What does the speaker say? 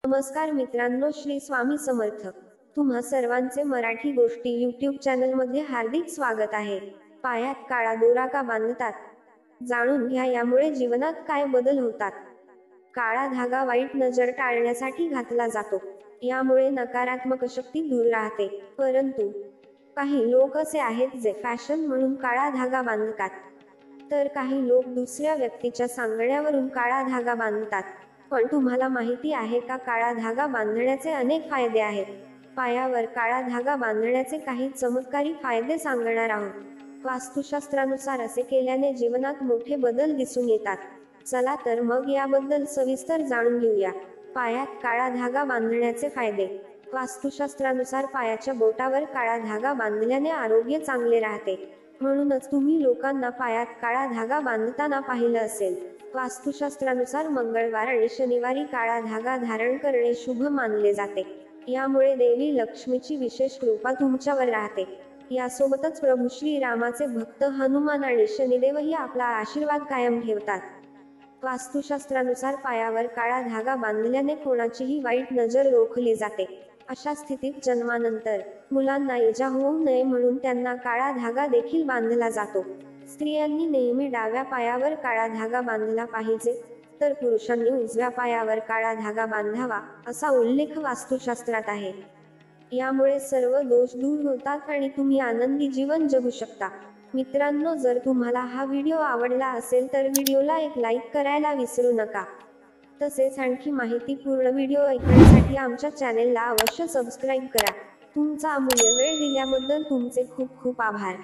नमस्कार मित्रांनो, श्री स्वामी समर्थ. तुम्हा सर्वांचे मराठी गोष्टी यूट्यूब चॅनलमध्ये हार्दिक स्वागत आहे. पायात काळा दोरा का बांधतात? जाणून घ्या यामुळे जीवनात काय बदल होतात. काळा धागा वाईट नजर टाळण्यासाठी घातला जातो. यामुळे नकारात्मक शक्ती दूर राहते. परंतु काही लोक असे आहेत जे फॅशन म्हणून काळा धागा बांधतात, तर काही लोक दुसऱ्या व्यक्तीच्या सांगण्यावरून काळा धागा बांधतात. पण तुम्हाला माहिती आहे का, काळा धागा बांधण्याचे अनेक फायदे आहेत. पायावर काळा धागा बांधण्याचे काही चमत्कारी फायदे सांगणार आहोत. वास्तुशास्त्रानुसार असे केल्याने जीवनात मोठे बदल दिसून येतात. चला तर मग याबद्दल सविस्तर जाणून घेऊया. पायात काळा धागा बांधण्याचे फायदे. वास्तुशास्त्रानुसार पायाच्या बोटावर काळा धागा बांधल्याने आरोग्य चांगले राहते. म्हणूनच तुम्ही लोकांना पायात काळा धागा बांधताना पाहिलं असेल. वास्तुशास्त्रानुसार मंगळवार आणि शनिवारी काळा धागा धारण करणे शुभ मानले जाते. यामुळे देवी लक्ष्मीची विशेष कृपा तुमच्यावर राहते. यासोबतच प्रभू श्रीरामाचे भक्त हनुमान आणि शनिदेवही आपला आशीर्वाद कायम ठेवतात. वास्तुशास्त्रानुसार पायावर काळा धागा बांधल्याने कोणाचीही वाईट नजर रोखली जाते. अशा स्थितीत जन्मानंतर मुलांना इजा होऊ नये म्हणून त्यांना काळा धागा देखील बांधला जातो. स्त्रियांनी नेहमी डाव्या पायावर काळा धागा बांधला पाहिजे, तर पुरुषांनी उजव्या पायावर काळा धागा बांधावा, असा उल्लेख वास्तुशास्त्रात आहे. यामुळे सर्व दोष दूर होतात आणि तुम्ही आनंदी जीवन जगू शकता. मित्रांनो, जर तुम्हाला हा व्हिडिओ आवडला असेल तर व्हिडिओला एक लाईक करायला विसरू नका. तसेच आणखी माहितीपूर्ण व्हिडिओ ऐकण्यासाठी आमच्या चॅनेलला अवश्य सबस्क्राईब करा. तुमचा अमूल्य वेळ दिल्याबद्दल तुमचे खूप खूप आभार.